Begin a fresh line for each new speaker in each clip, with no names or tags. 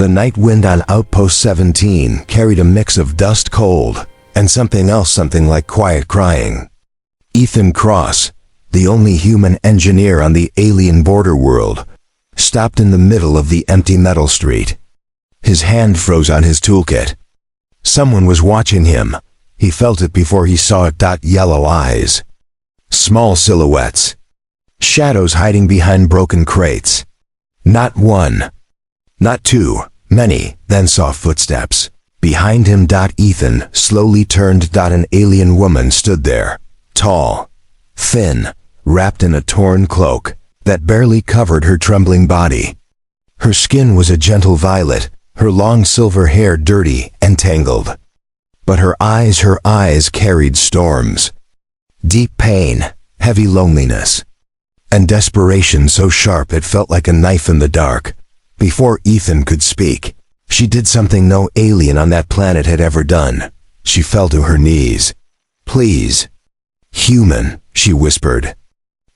The night wind on Outpost 17 carried a mix of dust cold and something else, something like quiet crying. Ethan Cross, the only human engineer on the alien border world, stopped in the middle of the empty metal street. His hand froze on his toolkit. Someone was watching him. He felt it before he saw it. Yellow eyes. Small silhouettes. Shadows hiding behind broken crates. Not one. Not two. Many. Then saw footsteps. Behind him. Ethan slowly turned. An alien woman stood there. Tall. Thin. Wrapped in a torn cloak that barely covered her trembling body. Her skin was a gentle violet, her long silver hair dirty and tangled. But her eyes carried storms. Deep pain, heavy loneliness, and desperation so sharp it felt like a knife in the dark. Before Ethan could speak, she did something no alien on that planet had ever done. She fell to her knees. "Please, human," she whispered.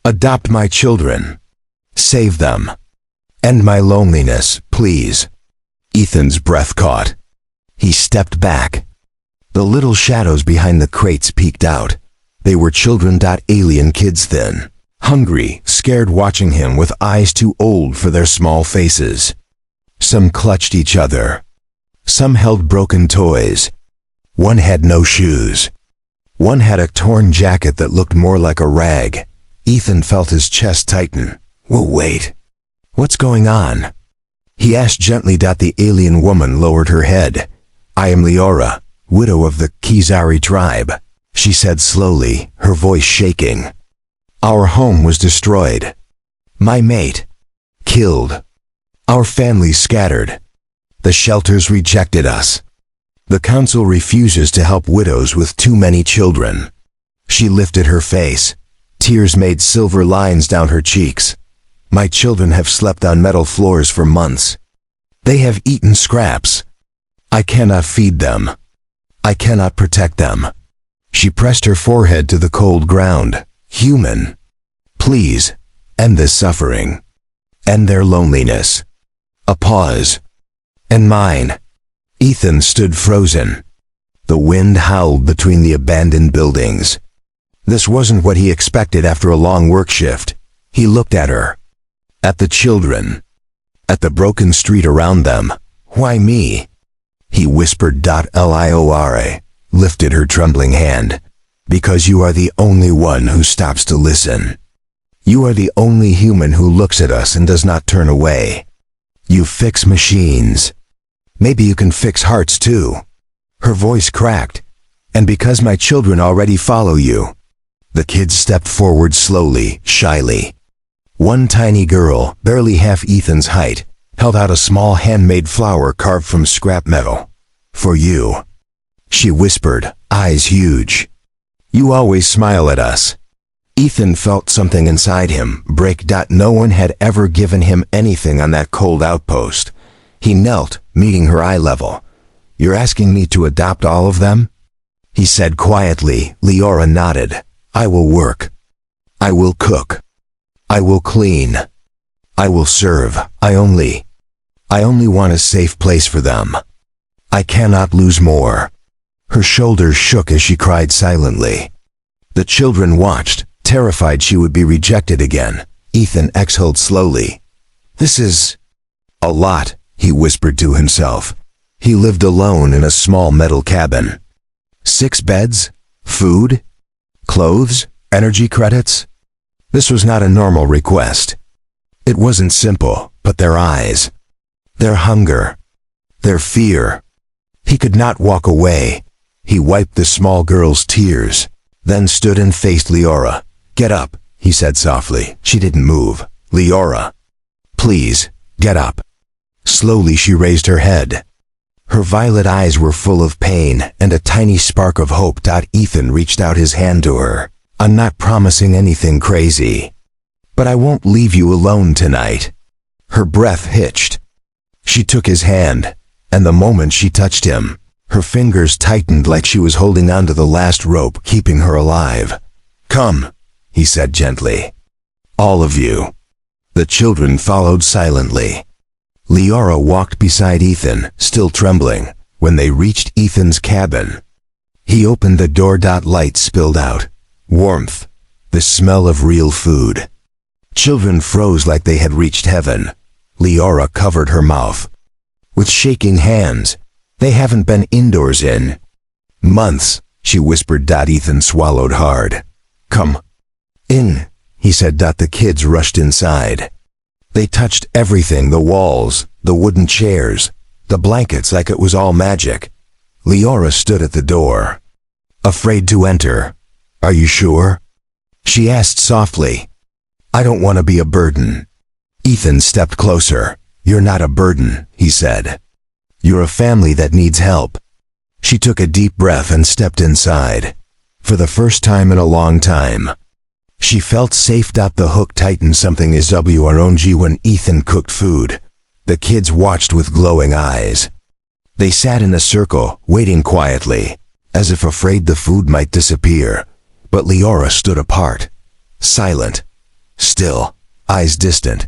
"Adopt my children. Save them. End my loneliness, please." Ethan's breath caught. He stepped back. The little shadows behind the crates peeked out. They were children. Alien kids, thin, hungry, scared, watching him with eyes too old for their small faces. Some clutched each other. Some held broken toys. One had no shoes. One had a torn jacket that looked more like a rag. Ethan felt his chest tighten. "Well, wait. What's going on?" He asked gently. The alien woman lowered her head. "I am Leora, widow of the Kizari tribe," she said slowly, her voice shaking. "Our home was destroyed. My mate killed. Our family scattered. The shelters rejected us. The council refuses to help widows with too many children." She lifted her face. Tears made silver lines down her cheeks. "My children have slept on metal floors for months. They have eaten scraps. I cannot feed them. I cannot protect them." She pressed her forehead to the cold ground. "Human, please, end this suffering. End their loneliness." A pause. "And mine." Ethan stood frozen. The wind howled between the abandoned buildings. This wasn't what he expected after a long work shift. He looked at her. At the children. At the broken street around them. "Why me?" He whispered. Liora lifted her trembling hand. "Because you are the only one who stops to listen. You are the only human who looks at us and does not turn away. You fix machines. Maybe you can fix hearts too." Her voice cracked. "And because my children already follow you." The kids stepped forward slowly, shyly. One tiny girl, barely half Ethan's height, held out a small handmade flower carved from scrap metal. "For you," she whispered, eyes huge. "You always smile at us." Ethan felt something inside him break. No one had ever given him anything on that cold outpost. He knelt, meeting her eye level. "You're asking me to adopt all of them?" he said quietly. Leora nodded. "I will work. I will cook. I will clean. I will serve. I only want a safe place for them. I cannot lose more." Her shoulders shook as she cried silently. The children watched, terrified she would be rejected again. Ethan exhaled slowly. "This is a lot," he whispered to himself. He lived alone in a small metal cabin. 6 beds, food, clothes, energy credits. This was not a normal request. It wasn't simple, but their eyes, their hunger, their fear. He could not walk away. He wiped the small girl's tears, then stood and faced Leora. "Get up," he said softly. She didn't move. "Leora, please, get up." Slowly she raised her head. Her violet eyes were full of pain and a tiny spark of hope. Ethan reached out his hand to her. "I'm not promising anything crazy, but I won't leave you alone tonight." Her breath hitched. She took his hand, and the moment she touched him, her fingers tightened like she was holding onto the last rope keeping her alive. "Come," he said gently. "All of you." The children followed silently. Leora walked beside Ethan, still trembling, when they reached Ethan's cabin. He opened the door. Light spilled out. Warmth. The smell of real food. Children froze like they had reached heaven. Leora covered her mouth. With shaking hands. They haven't been indoors in months, she whispered. Ethan swallowed hard. Come in, he said. The kids rushed inside. They touched everything, the walls, the wooden chairs, the blankets, like it was all magic. Leora stood at the door, afraid to enter. Are you sure? She asked softly. I don't want to be a burden. Ethan stepped closer. You're not a burden, he said. You're a family that needs help. She took a deep breath and stepped inside. For the first time in a long time, she felt safe. The hook tightened. Something is wrong when Ethan cooked food. The kids watched with glowing eyes. They sat in a circle, waiting quietly, as if afraid the food might disappear. But Leora stood apart, silent, still, eyes distant.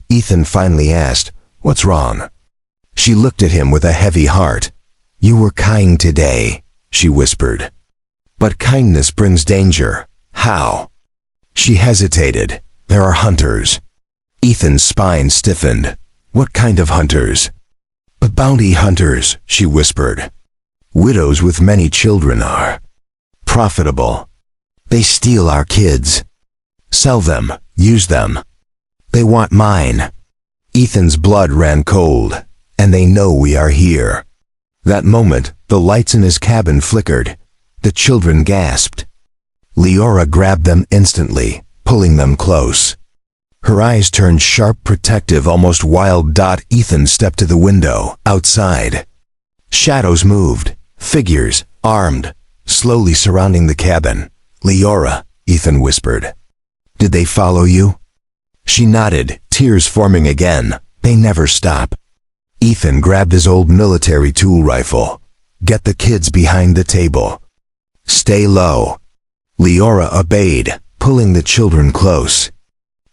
Ethan finally asked, What's wrong? She looked at him with a heavy heart. You were kind today, she whispered. But kindness brings danger. How? She hesitated. There are hunters. Ethan's spine stiffened. What kind of hunters? Bounty hunters, she whispered. Widows with many children are profitable. They steal our kids. Sell them, use them. They want mine. Ethan's blood ran cold, and they know we are here. That moment, the lights in his cabin flickered. The children gasped. Leora grabbed them instantly, pulling them close. Her eyes turned sharp, protective, almost wild. Ethan stepped to the window, outside. Shadows moved, figures, armed, slowly surrounding the cabin. Leora, Ethan whispered. Did they follow you? She nodded, tears forming again. They never stop. Ethan grabbed his old military tool rifle. Get the kids behind the table. Stay low. Leora obeyed, pulling the children close.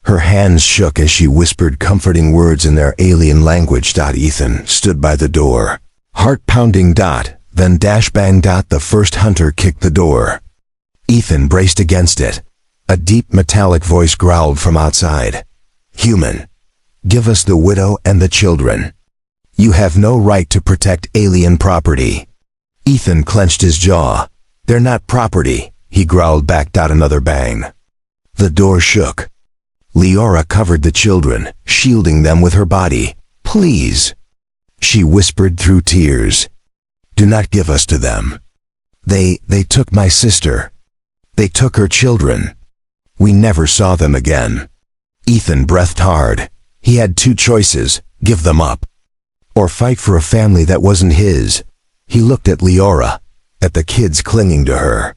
Her hands shook as she whispered comforting words in their alien language. Ethan stood by the door. Heart pounding. Then dash bang. The first hunter kicked the door. Ethan braced against it. A deep metallic voice growled from outside. Human. Give us the widow and the children. You have no right to protect alien property. Ethan clenched his jaw. They're not property, he growled back. Another bang. The door shook. Leora covered the children, shielding them with her body. Please, she whispered through tears. Do not give us to them. They took my sister. They took her children. We never saw them again. Ethan breathed hard. He had two choices, give them up, or fight for a family that wasn't his. He looked at Leora, at the kids clinging to her,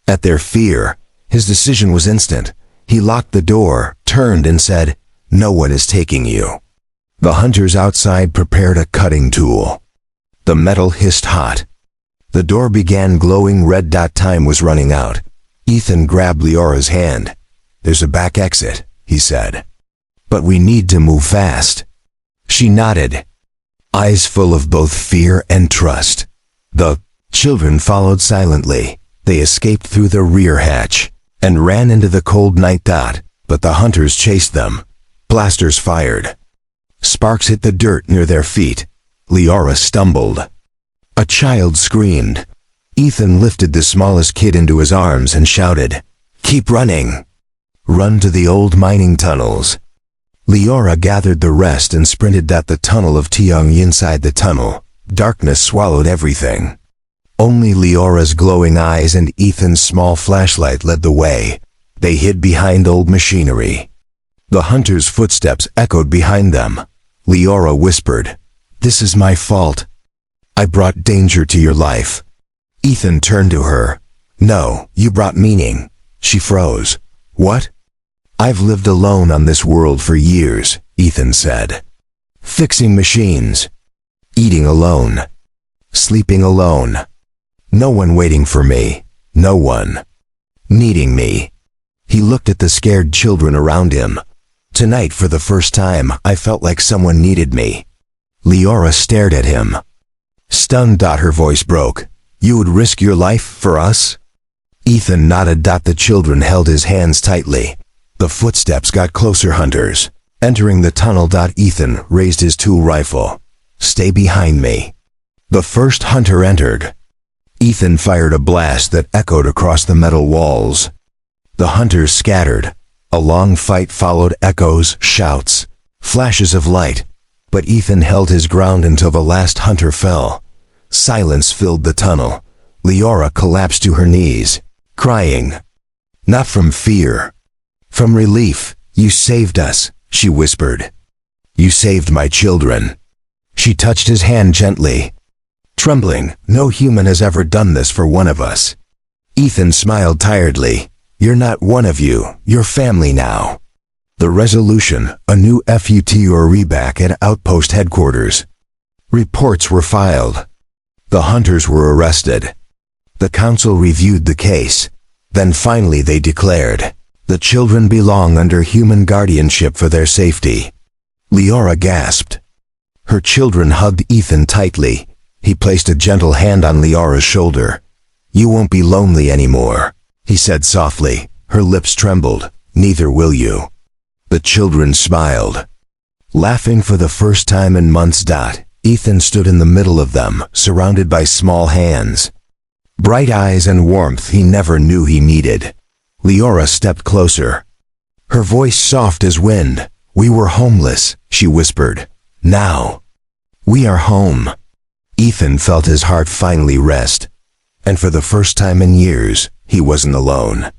at their fear. His decision was instant. He locked the door, turned and said, No one is taking you. The hunters outside prepared a cutting tool. The metal hissed hot. The door began glowing red. Time was running out. Ethan grabbed Leora's hand. There's a back exit, he said. But we need to move fast. She nodded, eyes full of both fear and trust. The children followed silently. They escaped through the rear hatch and ran into the cold night. But the hunters chased them. Blasters fired. Sparks hit the dirt near their feet. Leora stumbled. A child screamed. Ethan lifted the smallest kid into his arms and shouted, Keep running. Run to the old mining tunnels. Leora gathered the rest and sprinted. The tunnel of Tiong. Inside the tunnel, darkness swallowed everything. Only Leora's glowing eyes and Ethan's small flashlight led the way. They hid behind old machinery. The hunters' footsteps echoed behind them. Leora whispered, This is my fault. I brought danger to your life. Ethan turned to her. No, you brought meaning. She froze. What? I've lived alone on this world for years, Ethan said. Fixing machines. Eating alone. Sleeping alone. No one waiting for me. No one needing me. He looked at the scared children around him. Tonight, for the first time, I felt like someone needed me. Leora stared at him. Stunned. Her voice broke. You would risk your life for us? Ethan nodded. The children held his hands tightly. The footsteps got closer. Hunters. Entering the tunnel. Ethan raised his tool rifle. Stay behind me. The first hunter entered. Ethan fired a blast that echoed across the metal walls. The hunters scattered. A long fight followed. Echoes, shouts, flashes of light. But Ethan held his ground until the last hunter fell. Silence filled the tunnel. Leora collapsed to her knees, crying. Not from fear. From relief. You saved us, she whispered. You saved my children. She touched his hand gently. Trembling, no human has ever done this for one of us. Ethan smiled tiredly. You're not one of you, you're family now. The resolution, a new FUTOR back at Outpost headquarters. Reports were filed. The hunters were arrested. The council reviewed the case. Then finally they declared, the children belong under human guardianship for their safety. Leora gasped. Her children hugged Ethan tightly. He placed a gentle hand on Leora's shoulder. You won't be lonely anymore, he said softly. Her lips trembled. Neither will you. The children smiled. Laughing for the first time in months. Ethan stood in the middle of them, surrounded by small hands. Bright eyes and warmth he never knew he needed. Leora stepped closer. Her voice soft as wind. We were homeless, she whispered. Now, we are home. Ethan felt his heart finally rest. And for the first time in years, he wasn't alone.